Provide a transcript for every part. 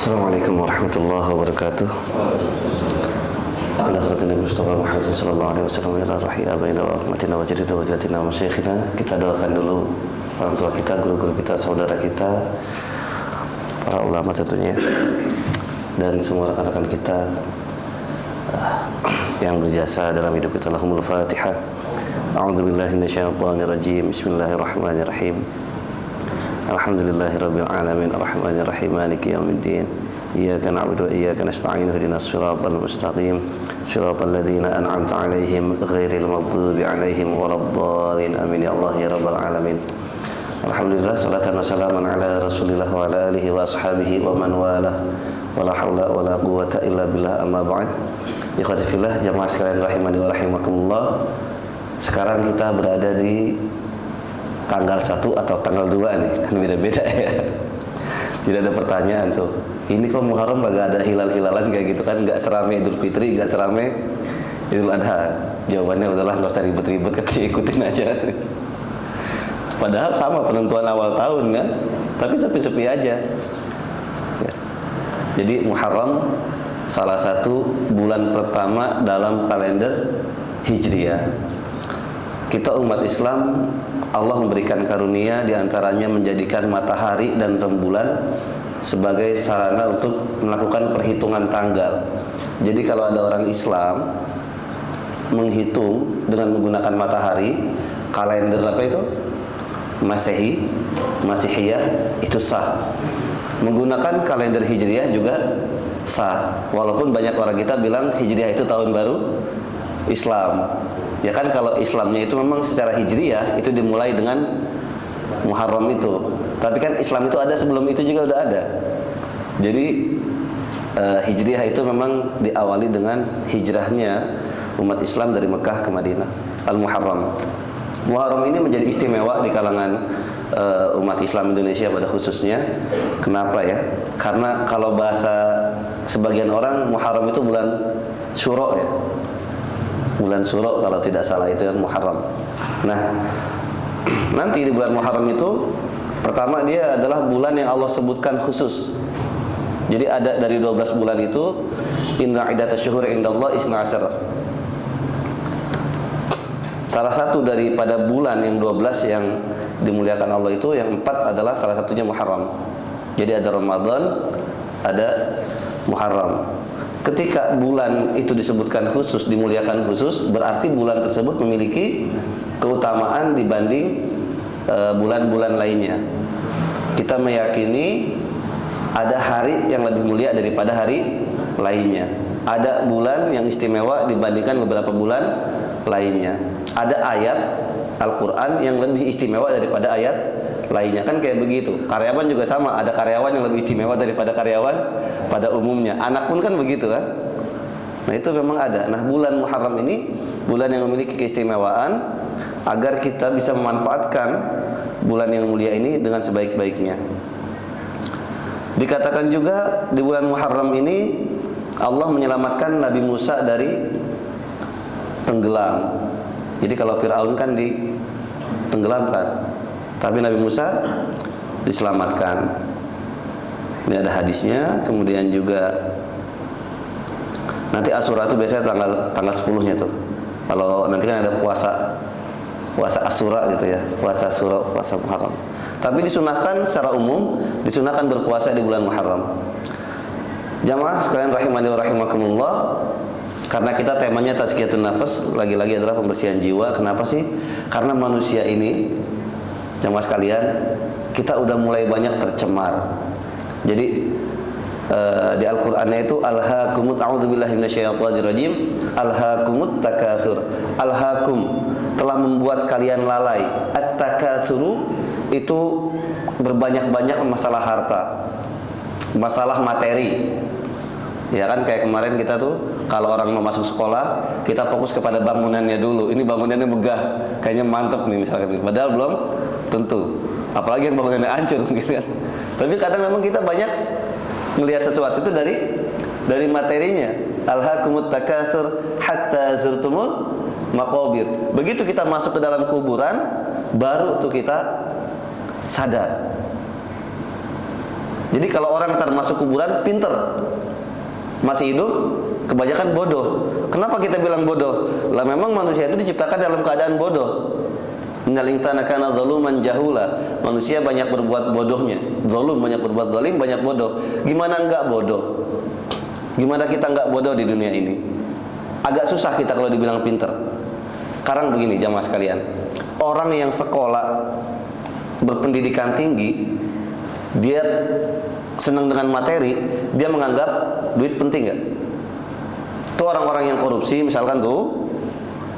Assalamualaikum warahmatullahi wabarakatuh. Ala khairin Nabi Mustafa Muhammad sallallahu alaihi wasallam ila rahiyya baina wa rahmatina wa jadida wa jatina wa masyayikhina. Kita doakan dulu orang tua kita, guru-guru kita, saudara kita, para ulama tentunya, dan semua rekan-rekan kita yang berjasa dalam hidup kita. Allahumma al-Fatihah. A'udzubillahi minasyaitonir rajim. Bismillahirrahmanirrahim. Alhamdulillahirabbil alamin arrahmanir rahim maliki yaumiddin iyyaka na'budu wa iyyaka nasta'in ihdinas siratal mustaqim siratal ladzina an'amta 'alaihim ghairil maghdubi 'alaihim waladdallin amin ya Allah ya rabbal alamin. Alhamdulillah, salatan wa salaman ala Rasulillah wa ala alihi wa ashabihi wa man walah. Wala haula wala quwwata illa billah, amma ba'd. Ikhwati fillah, jamaah sekalian rahimani wa rahimakumullah. Sekarang kita berada di tanggal 1 atau tanggal 2 nih, kan beda-beda ya. Tidak ada pertanyaan tuh, ini kok Muharram gak ada hilal-hilalan kayak gitu kan, gak serame Idul Fitri, gak serame Idul Adha. Jawabannya udahlah, gak usah ribet-ribet, ikutin aja. Padahal sama penentuan awal tahun kan, tapi sepi-sepi aja ya. Jadi Muharram salah satu bulan pertama dalam kalender Hijriah. Kita umat Islam, Allah memberikan karunia diantaranya menjadikan matahari dan rembulan sebagai sarana untuk melakukan perhitungan tanggal. Jadi kalau ada orang Islam menghitung dengan menggunakan matahari, kalender apa itu? Masehi, Masihiyah, itu sah. Menggunakan kalender Hijriah juga sah. Walaupun banyak orang kita bilang Hijriah itu tahun baru Islam. Ya kan, kalau Islamnya itu memang secara Hijriah itu dimulai dengan Muharram itu. Tapi kan Islam itu ada sebelum itu juga udah ada. Jadi Hijriah itu memang diawali dengan hijrahnya umat Islam dari Mekah ke Madinah. Al-Muharram. Muharram ini menjadi istimewa di kalangan umat Islam Indonesia pada khususnya. Kenapa ya? Karena kalau bahasa sebagian orang, Muharram itu bulan Syuro ya. Bulan Syuro kalau tidak salah itu yang Muharram. Nah, nanti di bulan Muharram itu pertama dia adalah bulan yang Allah sebutkan khusus. Jadi ada dari 12 bulan itu, inna iddatash syuhuri indallah isna asyara. Salah satu daripada bulan yang 12 yang dimuliakan Allah itu, yang 4 adalah salah satunya Muharram. Jadi ada Ramadan, ada Muharram. Ketika bulan itu disebutkan khusus, dimuliakan khusus, berarti bulan tersebut memiliki keutamaan dibanding bulan-bulan lainnya. Kita meyakini ada hari yang lebih mulia daripada hari lainnya. Ada bulan yang istimewa dibandingkan beberapa bulan lainnya. Ada ayat Al-Quran yang lebih istimewa daripada ayat lainnya. Kan kayak begitu. Karyawan juga sama, ada karyawan yang lebih istimewa daripada karyawan pada umumnya. Anak pun kan begitu kan. Nah itu memang ada. Nah bulan Muharram ini bulan yang memiliki keistimewaan agar kita bisa memanfaatkan bulan yang mulia ini dengan sebaik-baiknya. Dikatakan juga di bulan Muharram ini Allah menyelamatkan Nabi Musa dari tenggelam. Jadi kalau Fir'aun kan ditenggelamkan, tapi Nabi Musa diselamatkan. Ini ada hadisnya. Kemudian juga nanti Asyura itu biasanya tanggal 10-nya tuh. Kalau nanti kan ada puasa Asyura gitu ya, puasa Asyura, puasa Muharram. Tapi disunahkan secara umum, disunahkan berpuasa di bulan Muharram. Jamaah sekalian rahimani wa rahimakumullah, karena kita temanya tazkiyatun nafas, lagi-lagi adalah pembersihan jiwa. Kenapa sih? Karena manusia ini, jamaah sekalian, kita udah mulai banyak tercemar. Jadi di Al-Qur'annya itu alhaakumut, a'udzubillahi minasyaitonirrajim, alhaakumut takatsur. Alhaakum, telah membuat kalian lalai. At-takatsuru itu berbanyak-banyak masalah harta, masalah materi. Ya kan, kayak kemarin kita tuh kalau orang mau masuk sekolah, kita fokus kepada bangunannya dulu. Ini bangunannya megah, kayaknya mantep nih misalkan. Padahal belum tentu. Apalagi yang bangunannya hancur mungkin kan. Tapi kadang memang kita banyak melihat sesuatu itu dari materinya. Alhaakumut takatsur hatta zurtumul maqabir. Begitu kita masuk ke dalam kuburan, baru tuh kita sadar. Jadi kalau orang termasuk kuburan pinter, masih hidup kebanyakan bodoh. Kenapa kita bilang bodoh? Lah memang manusia itu diciptakan dalam keadaan bodoh. Innal insana kana zaluman jahula. Manusia banyak berbuat bodohnya. Zalum, banyak berbuat zalim, banyak bodoh. Gimana enggak bodoh? Gimana kita enggak bodoh di dunia ini? Agak susah kita kalau dibilang pinter. Sekarang begini jamaah sekalian, orang yang sekolah berpendidikan tinggi, dia senang dengan materi, dia menganggap duit penting nggak? Itu orang-orang yang korupsi misalkan tuh,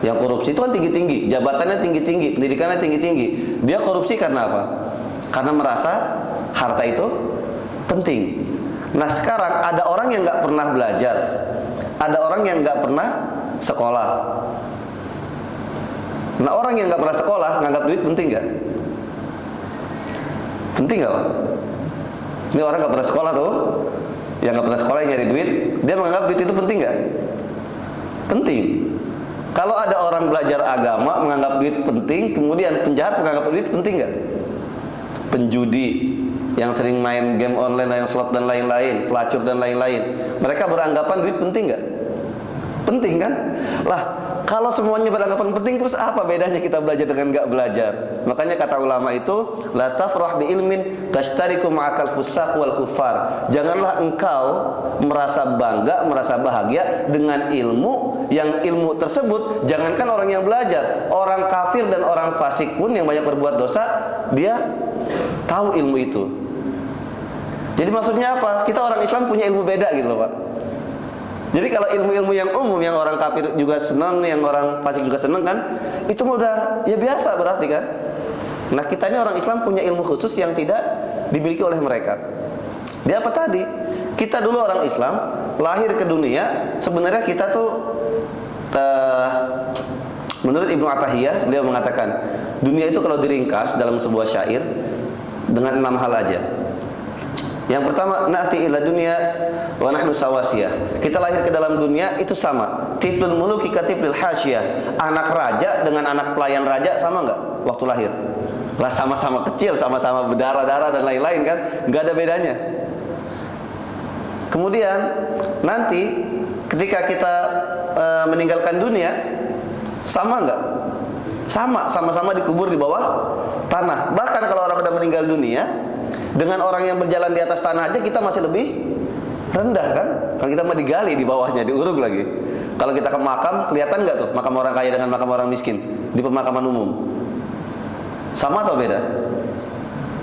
yang korupsi itu kan tinggi-tinggi, jabatannya tinggi-tinggi, pendidikannya tinggi-tinggi. Dia korupsi karena apa? Karena merasa harta itu penting. Nah sekarang ada orang yang nggak pernah belajar, ada orang yang nggak pernah sekolah. Nah orang yang nggak pernah sekolah nganggap duit penting nggak? Penting nggak, Pak? Ini orang nggak pernah sekolah tuh, yang nggak pernah sekolah yang nyari duit, dia menganggap duit itu penting nggak? Penting. Kalau ada orang belajar agama menganggap duit penting, kemudian penjahat menganggap duit penting nggak? Penjudi yang sering main game online, yang slot dan lain-lain, pelacur dan lain-lain, mereka beranggapan duit penting nggak? Penting kan? Lah, kalau semuanya beranggapan penting, terus apa bedanya kita belajar dengan nggak belajar? Makanya kata ulama itu, la tafrah bi ilmin tashtariku ma'akal fusaq wal kufar. Janganlah engkau merasa bangga, merasa bahagia dengan ilmu yang ilmu tersebut, jangankan orang yang belajar, orang kafir dan orang fasik pun yang banyak berbuat dosa, dia tahu ilmu itu. Jadi maksudnya apa? Kita orang Islam punya ilmu beda gitu loh, Pak. Jadi kalau ilmu-ilmu yang umum, yang orang kafir juga senang, yang orang fasik juga senang kan, itu udah ya biasa berarti kan. Nah kita ini orang Islam punya ilmu khusus yang tidak dimiliki oleh mereka. Dia apa tadi? Kita dulu orang Islam lahir ke dunia, sebenarnya kita tuh menurut Ibnu Atahiyah, beliau mengatakan dunia itu kalau diringkas dalam sebuah syair dengan 6 hal aja. Yang pertama, na'ti ila dunya wa nahnu sawasiyah. Kita lahir ke dalam dunia itu sama. Tiflul muluki ka tiflil hasyiyah. Anak raja dengan anak pelayan raja sama enggak waktu lahir? Lah sama-sama kecil, sama-sama berdarah-darah dan lain-lain kan? Enggak ada bedanya. Kemudian nanti ketika kita meninggalkan dunia, sama enggak? Sama-sama dikubur di bawah tanah. Bahkan kalau orang sudah meninggal dunia, dengan orang yang berjalan di atas tanah aja kita masih lebih rendah kan? Kalau kita mau digali di bawahnya, diuruk lagi. Kalau kita ke makam, kelihatan nggak tuh makam orang kaya dengan makam orang miskin di pemakaman umum? Sama atau beda?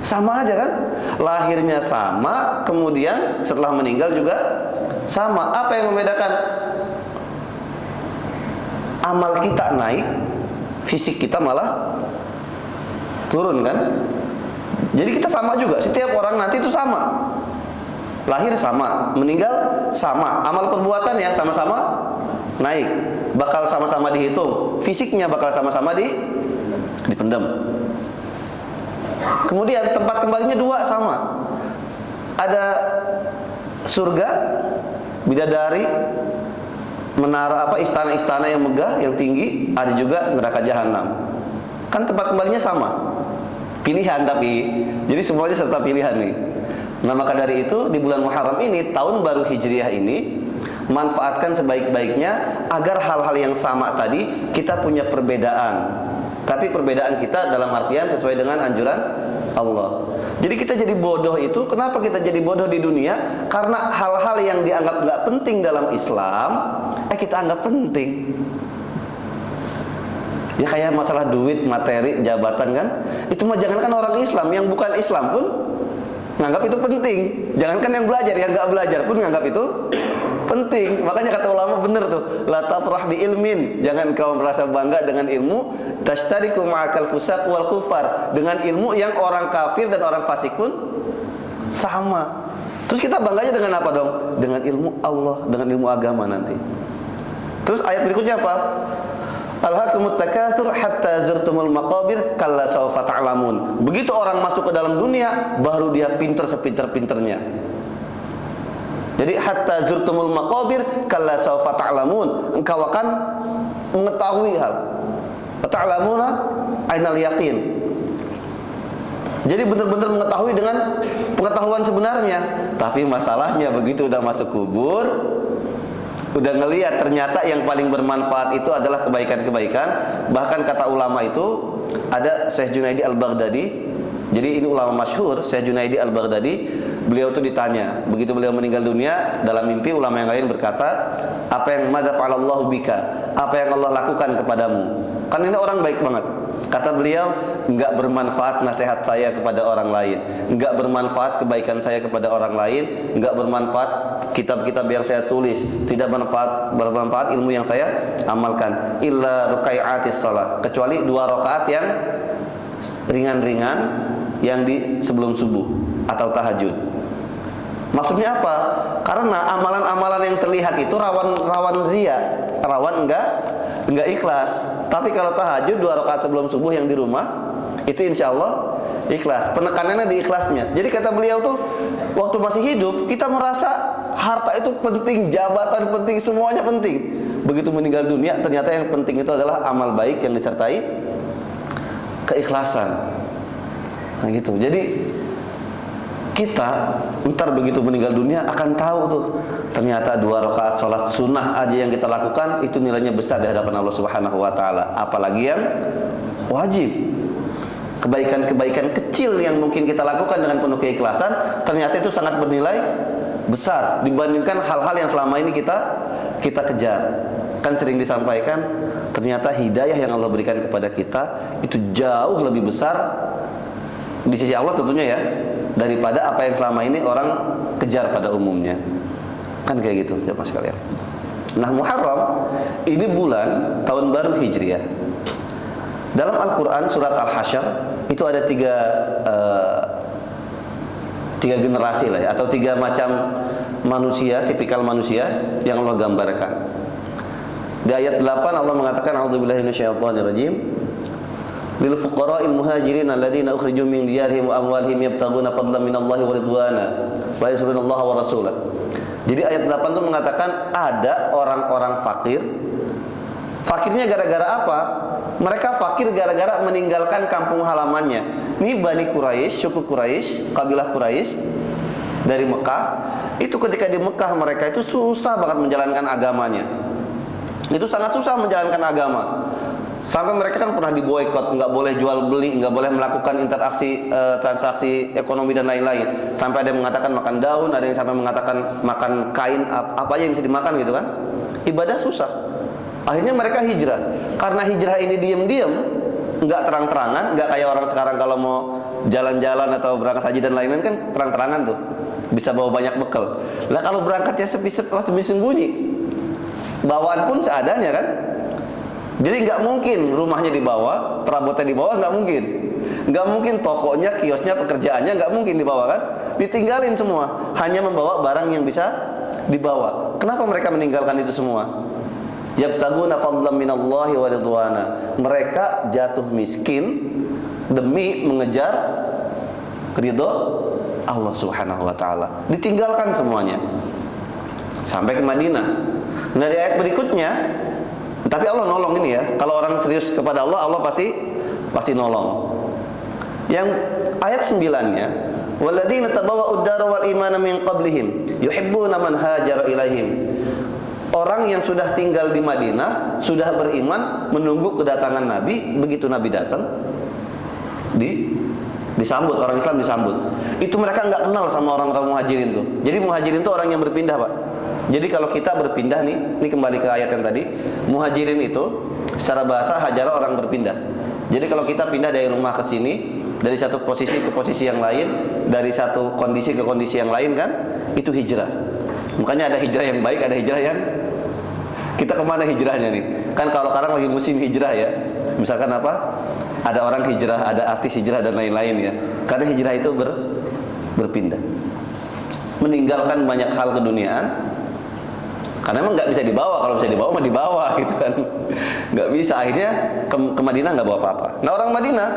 Sama aja kan? Lahirnya sama, kemudian setelah meninggal juga sama. Apa yang membedakan? Amal kita naik, fisik kita malah turun kan? Jadi kita sama juga, setiap orang nanti itu sama. Lahir sama, meninggal sama, amal perbuatan ya sama-sama naik, bakal sama-sama dihitung, fisiknya bakal sama-sama dipendam. Kemudian tempat kembalinya 2 sama. Ada surga, bidadari, menara istana-istana yang megah, yang tinggi, ada juga neraka jahanam. Kan tempat kembalinya sama. Pilihan tapi, jadi semuanya serta pilihan nih. Nah maka dari itu di bulan Muharram ini, tahun baru Hijriah ini, manfaatkan sebaik-baiknya agar hal-hal yang sama tadi kita punya perbedaan. Tapi perbedaan kita dalam artian sesuai dengan anjuran Allah. Jadi kita jadi bodoh itu, kenapa kita jadi bodoh di dunia? Karena hal-hal yang dianggap nggak penting dalam Islam, kita anggap penting. Ya kayak masalah duit, materi, jabatan kan, itu mah jangankan orang Islam, yang bukan Islam pun nganggap itu penting. Jangankan yang belajar, yang nggak belajar pun nganggap itu penting. Makanya kata ulama bener tuh, la tafrah bi ilmin, jangan kau merasa bangga dengan ilmu, tashtariku ma'akal fusaq wal kufar, dengan ilmu yang orang kafir dan orang fasik pun sama. Terus kita bangganya dengan apa dong? Dengan ilmu Allah, dengan ilmu agama nanti. Terus ayat berikutnya apa? Alhaakumut takatsur hatta zurtumul maqabir kalla sawfa ta'lamun. Begitu orang masuk ke dalam dunia, baru dia pinter sepinter-pinternya. Jadi hatta zurtumul maqabir kalla sawfa ta'lamun. Engkau akan mengetahui hal. Ta'lamuna ainal yaqin. Jadi benar-benar mengetahui dengan pengetahuan sebenarnya. Tapi masalahnya begitu udah masuk kubur, udah ngelihat ternyata yang paling bermanfaat itu adalah kebaikan-kebaikan. Bahkan kata ulama itu, ada Syekh Junaidi Al-Baghdadi. Jadi ini ulama masyhur, Syekh Junaidi Al-Baghdadi. Beliau tuh ditanya, begitu beliau meninggal dunia, dalam mimpi ulama yang lain berkata, apa yang madza fa'alallahu bika? Apa yang Allah lakukan kepadamu? Kan ini orang baik banget. Kata beliau, enggak bermanfaat nasihat saya kepada orang lain, enggak bermanfaat kebaikan saya kepada orang lain, enggak bermanfaat kitab-kitab yang saya tulis, tidak bermanfaat ilmu yang saya amalkan, illa rukai'atis shalah, kecuali 2 rakaat yang ringan-ringan yang di sebelum subuh atau tahajud. Maksudnya apa? Karena amalan-amalan yang terlihat itu rawan riya, rawan enggak ikhlas. Tapi kalau tahajud 2 rakaat sebelum subuh yang di rumah, itu insya Allah ikhlas. Penekanannya di ikhlasnya. Jadi kata beliau tuh, waktu masih hidup kita merasa harta itu penting, jabatan penting, semuanya penting. Begitu meninggal dunia, ternyata yang penting itu adalah amal baik yang disertai keikhlasan. Nah gitu. Jadi kita ntar begitu meninggal dunia akan tahu tuh, ternyata 2 rakaat sholat sunnah aja yang kita lakukan itu nilainya besar di hadapan Allah Subhanahu wa taala, apalagi yang wajib. Kebaikan-kebaikan kecil yang mungkin kita lakukan dengan penuh keikhlasan, ternyata itu sangat bernilai besar dibandingkan hal-hal yang selama ini kita kejar. Kan sering disampaikan, ternyata hidayah yang Allah berikan kepada kita itu jauh lebih besar di sisi Allah tentunya ya, daripada apa yang selama ini orang kejar pada umumnya. Kan kayak gitu jemaah sekalian. Nah, Muharram ini bulan tahun baru Hijriah. Dalam Al-Quran surat Al-Hasyr itu ada 3 generasi lah ya, atau 3 macam manusia, tipikal manusia yang Allah gambarkan. Di ayat 8 Allah mengatakan, a'udzubillahi minasyaitonirrajim, lil fuqara'il muhajirin alladziina ukhriju min diyarihim wa amwalihim yabtaghuna fadlan minallahi wa ridwana wa yansurunallaha wa rasulahu. Jadi ayat 8 itu mengatakan ada orang-orang fakir. Fakirnya gara-gara apa? Mereka fakir gara-gara meninggalkan kampung halamannya. Ini Bani Quraisy, suku Quraisy, kabilah Quraisy dari Mekah. Itu ketika di Mekah mereka itu susah banget menjalankan agamanya. Itu sangat susah menjalankan agama. Sampai mereka kan pernah diboikot, nggak boleh jual beli, nggak boleh melakukan interaksi transaksi ekonomi dan lain-lain. Sampai ada yang mengatakan makan daun, ada yang sampai mengatakan makan kain, apa aja yang bisa dimakan gitu kan. Ibadah susah. Akhirnya mereka hijrah. Karena hijrah ini diam-diam, nggak terang-terangan, nggak kayak orang sekarang kalau mau jalan-jalan atau berangkat haji dan lain-lain kan terang-terangan tuh, bisa bawa banyak bekal. Lah kalau berangkatnya sepi-sepi sembunyi, bawaan pun seadanya kan. Jadi nggak mungkin rumahnya dibawa, perabotnya dibawa, nggak mungkin. Nggak mungkin tokonya, kiosnya, pekerjaannya nggak mungkin dibawa kan. Ditinggalin semua, hanya membawa barang yang bisa dibawa. Kenapa mereka meninggalkan itu semua? Yabtaguna fadlan minallahi wa ridwana. Mereka jatuh miskin demi mengejar ridho Allah Subhanahu wa taala. Ditinggalkan semuanya. Sampai ke Madinah. Nah, di ayat berikutnya, tapi Allah nolong ini ya. Kalau orang serius kepada Allah, Allah pasti nolong. Yang ayat 9-nya, walladzina tabawwa'ud dara wal imana min qablihim yuhibbuna man hajara ilaihim. Orang yang sudah tinggal di Madinah, sudah beriman, menunggu kedatangan Nabi. Begitu Nabi datang, disambut, orang Islam disambut. Itu mereka nggak kenal sama orang-orang muhajirin tuh. Jadi muhajirin itu orang yang berpindah, Pak. Jadi kalau kita berpindah nih, ini kembali ke ayat yang tadi, muhajirin itu secara bahasa hajara orang berpindah. Jadi kalau kita pindah dari rumah ke sini, dari satu posisi ke posisi yang lain, dari satu kondisi ke kondisi yang lain kan, itu hijrah. Makanya ada hijrah yang baik, ada hijrah yang kita kemana hijrahnya nih? Kan kalau sekarang lagi musim hijrah ya. Misalkan apa? Ada orang hijrah, ada artis hijrah dan lain-lain ya. Karena hijrah itu berpindah, meninggalkan banyak hal keduniaan. Karena emang nggak bisa dibawa. Kalau bisa dibawa mah dibawa gitu kan. Nggak bisa. Akhirnya ke Madinah nggak bawa apa-apa. Nah, orang Madinah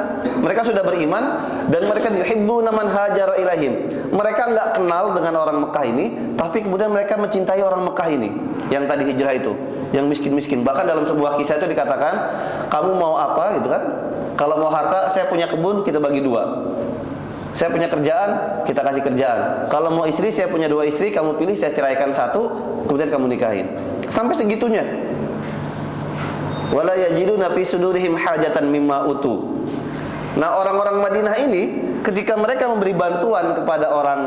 mereka sudah beriman dan mereka yuhibbuna man hajara ilaihim. Mereka nggak kenal dengan orang Mekah ini, tapi kemudian mereka mencintai orang Mekah ini yang tadi hijrah itu, yang miskin-miskin. Bahkan dalam sebuah kisah itu dikatakan, kamu mau apa gitu kan? Kalau mau harta, saya punya kebun, kita bagi 2. Saya punya kerjaan, kita kasih kerjaan. Kalau mau istri, saya punya 2 istri, kamu pilih, saya ceraikan 1, kemudian kamu nikahin. Sampai segitunya. Wala yajiduna fi sudurihim hajatan mimma utu. Nah, orang-orang Madinah ini ketika mereka memberi bantuan kepada orang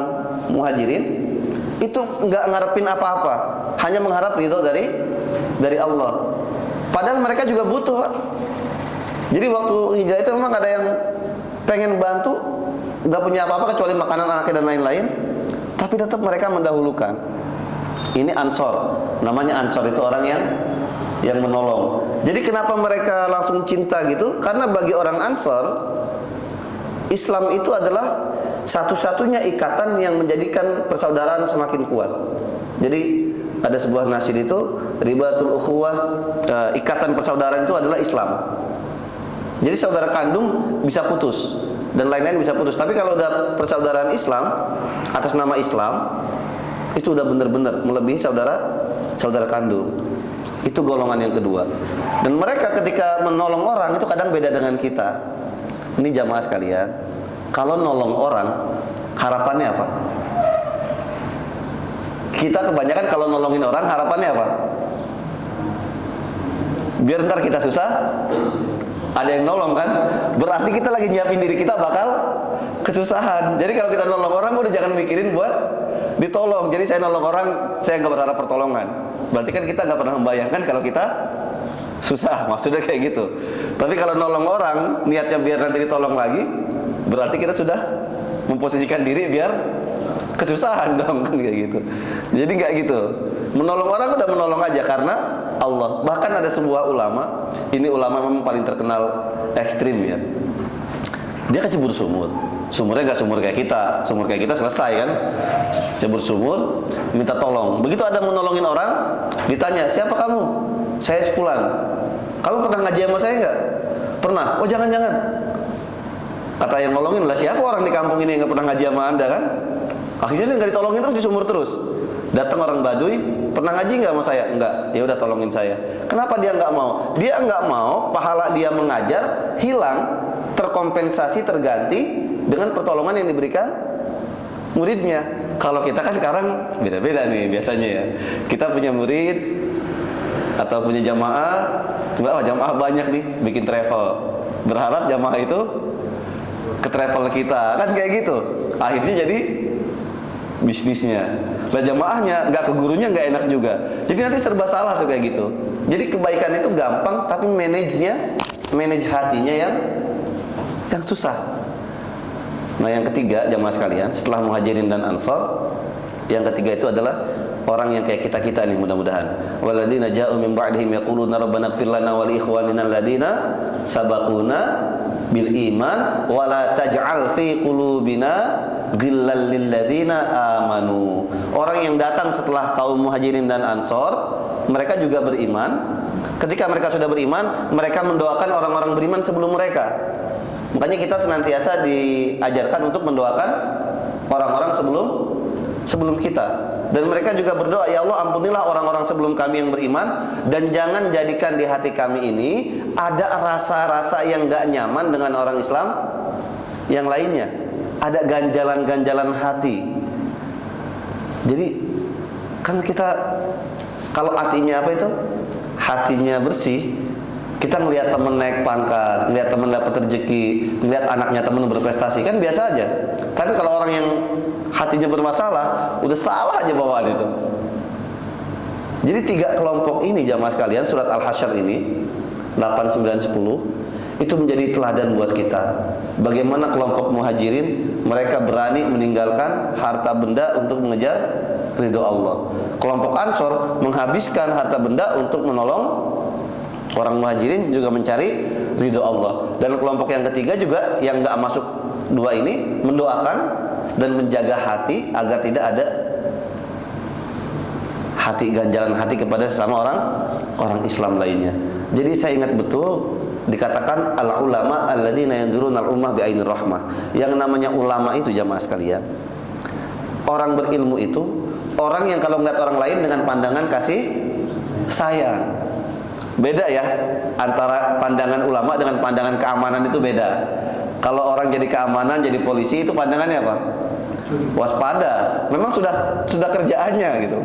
Muhajirin, itu enggak ngarepin apa-apa, hanya mengharap ridho dari Allah. Padahal mereka juga butuh. Jadi waktu hijrah itu memang ada yang pengen bantu, enggak punya apa-apa kecuali makanan anaknya dan lain-lain, tapi tetap mereka mendahulukan. Ini Ansor. Namanya Ansor itu orang yang menolong. Jadi kenapa mereka langsung cinta gitu? Karena bagi orang Ansor, Islam itu adalah satu-satunya ikatan yang menjadikan persaudaraan semakin kuat. Jadi ada sebuah nasyid itu, ribatul ukhuwah, ikatan persaudaraan itu adalah Islam. Jadi saudara kandung bisa putus dan lain-lain bisa putus. Tapi kalau udah persaudaraan Islam atas nama Islam, itu udah benar-benar melebihi saudara kandung. Itu golongan yang kedua. Dan mereka ketika menolong orang itu kadang beda dengan kita. Ini jamaah sekalian, kalau nolong orang harapannya apa? Kita kebanyakan kalau nolongin orang harapannya apa? Biar ntar kita susah, ada yang nolong kan? Berarti kita lagi nyiapin diri kita bakal kesusahan. Jadi kalau kita nolong orang udah jangan mikirin buat ditolong. Jadi saya nolong orang, saya nggak berharap pertolongan. Berarti kan kita nggak pernah membayangkan kalau kita susah, maksudnya kayak gitu. Tapi kalau nolong orang, niatnya biar nanti ditolong lagi, berarti kita sudah memposisikan diri biar kesusahan dong, kan kayak gitu. Jadi nggak gitu. Menolong orang udah menolong aja karena Allah. Bahkan ada sebuah ulama, ini ulama memang paling terkenal ekstrim ya. Dia kecebur sumur. Sumurnya nggak sumur kayak kita. Sumur kayak kita selesai kan. Cebur sumur, minta tolong. Begitu ada menolongin orang, ditanya, siapa kamu? Saya sepulan. Kamu pernah ngaji sama saya nggak? Pernah. Oh jangan-jangan. Kata yang nolongin, lah siapa orang di kampung ini yang nggak pernah ngaji sama anda kan? Akhirnya dia nggak ditolongin terus di sumur terus. Datang orang Baduy, pernah ngaji nggak sama saya? Enggak. Ya udah tolongin saya. Kenapa dia nggak mau? Dia nggak mau pahala dia mengajar hilang, terkompensasi, terganti dengan pertolongan yang diberikan muridnya. Kalau kita kan sekarang beda-beda nih biasanya ya. Kita punya murid atau punya jamaah, jamaah banyak nih bikin travel. Berharap jamaah itu ke travel kita, kan kayak gitu. Akhirnya jadi bisnisnya. Nah jamaahnya nggak ke gurunya nggak enak juga. Jadi nanti serba salah tuh kayak gitu. Jadi kebaikan itu gampang, tapi manage hatinya yang susah. Nah yang ketiga jamaah sekalian, setelah Muhajirin dan Ansor, yang ketiga itu adalah orang yang kayak kita nih mudah-mudahan. Walladzina ja'u min ba'dihim yaquluna rabbana ighfir lana wa li ikhwanina alladziina sabaquna bil iman wa la taj'al fi qulubina ghillal lil ladzina amanu. Orang yang datang setelah kaum Muhajirin dan Ansor, mereka juga beriman. Ketika mereka sudah beriman, mereka mendoakan orang-orang beriman sebelum mereka. Makanya kita senantiasa diajarkan untuk mendoakan orang-orang sebelum kita. Dan mereka juga berdoa, ya Allah ampunilah orang-orang sebelum kami yang beriman, dan jangan jadikan di hati kami ini ada rasa-rasa yang gak nyaman dengan orang Islam yang lainnya. Ada ganjalan-ganjalan hati. Jadi kan kita kalau hatinya apa itu? Hatinya bersih, kita ngelihat temen naik pangkat, ngelihat temen dapat rezeki, ngelihat anaknya temen berprestasi, kan biasa aja. Tapi kalau orang yang hatinya bermasalah, udah salah aja bawaan itu. Jadi 3 kelompok ini jamaah sekalian, surat Al-Hasyr ini 8, 9, 10 itu menjadi teladan buat kita. Bagaimana kelompok Muhajirin, mereka berani meninggalkan harta benda untuk mengejar ridho Allah. Kelompok Ansor menghabiskan harta benda untuk menolong orang Muhajirin, juga mencari ridho Allah. Dan kelompok yang ketiga juga yang nggak masuk 2 ini mendoakan dan menjaga hati agar tidak ada ganjalan hati kepada sesama orang Islam lainnya. Jadi saya ingat betul dikatakan al ulama alladzina yanzuruna al ummah bi ainir rahmah. Yang namanya ulama itu jamaah sekalian, orang berilmu itu orang yang kalau melihat orang lain dengan pandangan kasih sayang. Beda ya, antara pandangan ulama dengan pandangan keamanan itu beda. Kalau orang jadi keamanan, jadi polisi, itu pandangannya apa? Waspada. Memang sudah kerjaannya gitu.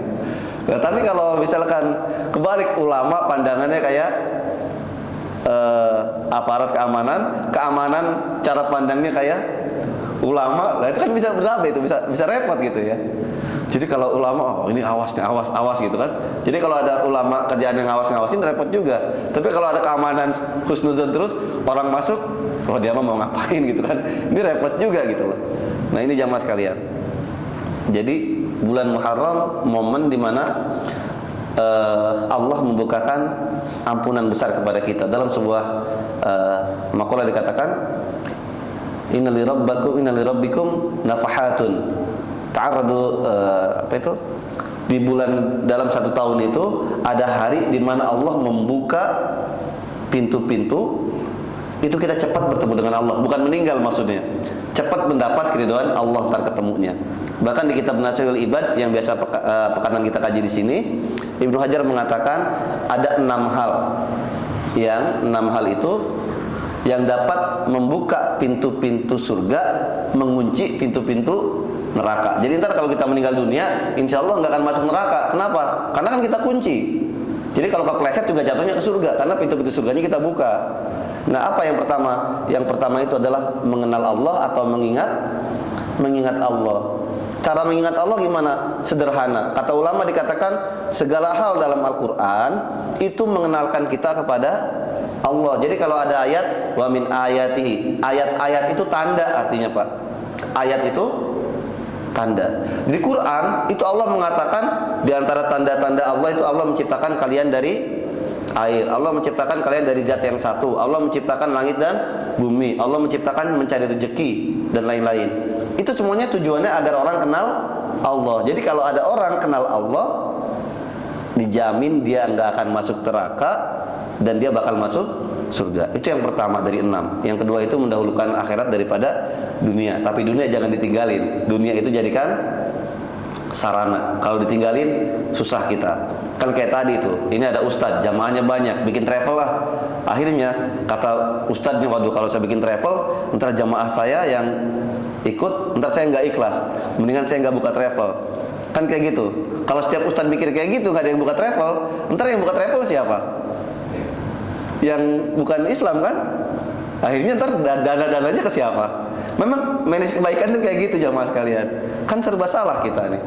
Nah, tapi kalau misalkan kebalik, ulama pandangannya kayak aparat keamanan cara pandangnya kayak ulama. Nah, itu kan bisa berabe, itu bisa repot gitu ya. Jadi kalau ulama, oh ini awas nih, awas gitu kan. Jadi kalau ada ulama kerjaan yang ngawasin repot juga. Tapi kalau ada keamanan husnuzon terus, orang masuk, oh dia mau ngapain gitu kan. Ini repot juga gitu loh. Nah, ini jamaah sekalian. Jadi bulan Muharram momen dimana Allah membukakan ampunan besar kepada kita. Dalam sebuah makalah dikatakan, Inna li rabbikum nafahatun ta'arradu, di bulan dalam satu tahun itu ada hari di mana Allah membuka pintu-pintu, itu kita cepat bertemu dengan Allah, bukan meninggal maksudnya, cepat mendapat keridhaan Allah ntar ketemunya. Bahkan di kitab Nasihul Ibad yang biasa pekanan kita kaji di sini, Ibnu Hajar mengatakan ada 6 hal, yang 6 hal itu yang dapat membuka pintu-pintu surga, mengunci pintu-pintu neraka. Jadi ntar kalau kita meninggal dunia, insya Allah nggak akan masuk neraka. Kenapa? Karena kan kita kunci. Jadi kalau kepleset juga jatuhnya ke surga, karena pintu-pintu surganya kita buka. Nah, apa yang pertama? Yang pertama itu adalah mengenal Allah atau mengingat Allah. Cara mengingat Allah gimana? Sederhana. Kata ulama dikatakan segala hal dalam Al-Quran itu mengenalkan kita kepada Allah. Jadi kalau ada ayat wa min ayatihi, ayat-ayat itu tanda artinya, Pak. Ayat itu tanda. Di Quran itu Allah mengatakan di antara tanda-tanda Allah itu Allah menciptakan kalian dari air. Allah menciptakan kalian dari zat yang satu. Allah menciptakan langit dan bumi. Allah menciptakan mencari rezeki dan lain-lain. Itu semuanya tujuannya agar orang kenal Allah. Jadi kalau ada orang kenal Allah, dijamin dia nggak akan masuk neraka dan dia bakal masuk surga. Itu yang pertama dari 6. Yang kedua itu mendahulukan akhirat daripada dunia. Tapi dunia jangan ditinggalin. Dunia itu jadikan sarana. Kalau ditinggalin susah kita. Kan kayak tadi itu. Ini ada ustadz, jamaahnya banyak, bikin travel lah. Akhirnya kata ustadznya, waduh kalau saya bikin travel, ntar jamaah saya yang ikut, ntar saya nggak ikhlas. Mendingan saya nggak buka travel. Kan kayak gitu. Kalau setiap ustadz mikir kayak gitu, nggak ada yang buka travel, ntar yang buka travel siapa? Yang bukan Islam kan? Akhirnya ntar dana-dananya ke siapa? Memang manage kebaikan itu kayak gitu jamaah sekalian. Kan serba salah kita nih.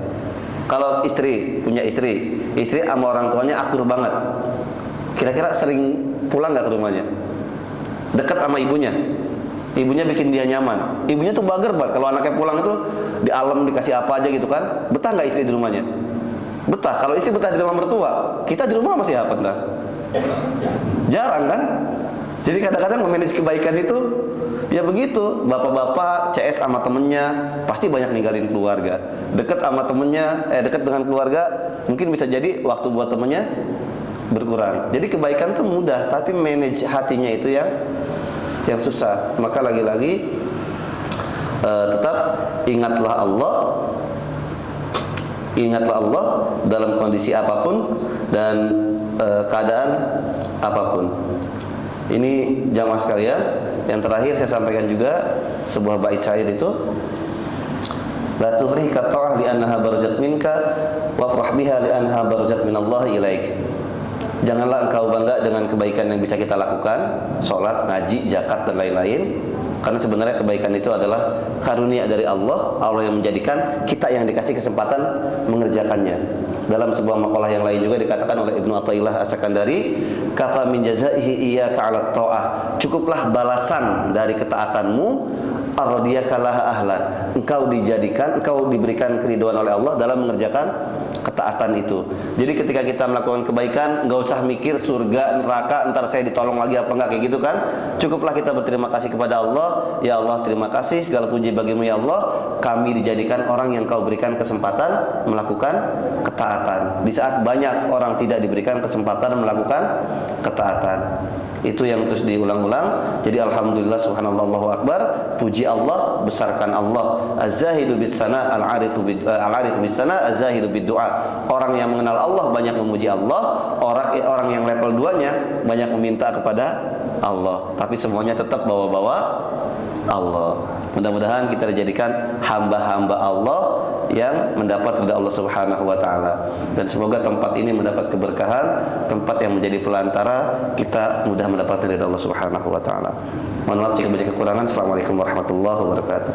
Kalau punya istri sama orang tuanya akur banget. Kira-kira sering pulang nggak ke rumahnya? Dekat sama ibunya. Ibunya bikin dia nyaman. Ibunya tuh bager banget. Kalau anaknya pulang itu di alam dikasih apa aja gitu kan. Betah nggak istri di rumahnya? Betah. Kalau istri betah di rumah mertua, kita di rumah masih apa ntar? Jarang kan? Jadi kadang-kadang memanage kebaikan itu ya begitu. Bapak-bapak CS sama temennya pasti banyak ninggalin keluarga. Dekat sama temennya, dekat dengan keluarga, mungkin bisa jadi waktu buat temennya berkurang. Jadi kebaikan itu mudah, tapi manage hatinya itu yang susah. Maka lagi-lagi tetap ingatlah Allah dalam kondisi apapun dan keadaan apapun. Ini jamaah sekalian, yang terakhir saya sampaikan juga sebuah bait syair itu, la tuhrika ta'ah li annaha barajat minka wafrah biha li annaha barajat minallahi ilaik. Janganlah engkau bangga dengan kebaikan yang bisa kita lakukan, sholat, ngaji, zakat dan lain-lain, karena sebenarnya kebaikan itu adalah karunia dari Allah. Allah yang menjadikan kita yang dikasih kesempatan mengerjakannya. Dalam sebuah makalah yang lain juga dikatakan oleh Ibnu Athaillah As-Sakandari, kafa min jazaihi iyyaka 'ala ta'ah. Cukuplah balasan dari ketaatanmu, ardiyaka laha ahlan. Engkau diberikan keridhaan oleh Allah dalam mengerjakan ketaatan itu. Jadi ketika kita melakukan kebaikan, nggak usah mikir surga, neraka, ntar saya ditolong lagi apa enggak, kayak gitu kan. Cukuplah kita berterima kasih kepada Allah. Ya Allah, terima kasih, segala puji bagimu ya Allah. Kami dijadikan orang yang kau berikan kesempatan melakukan ketaatan. Di saat banyak orang tidak diberikan kesempatan melakukan ketaatan. Itu yang terus diulang-ulang. Jadi alhamdulillah, subhanallah, Allahu akbar, puji Allah, besarkan Allah. Az-zahidu bis-sana, al-arifu bis-sana, az-zahidu bid-du'a. Orang yang mengenal Allah banyak memuji Allah, orang yang level 2-nya banyak meminta kepada Allah. Tapi semuanya tetap bawa-bawa Allah. Mudah-mudahan kita dijadikan hamba-hamba Allah yang mendapat ridha Allah Subhanahu wa taala, dan semoga tempat ini mendapat keberkahan, tempat yang menjadi pelantara kita mudah mendapat ridha Allah Subhanahu wa taala. Mohon maaf jika banyak kekurangan. Assalamualaikum warahmatullahi wabarakatuh.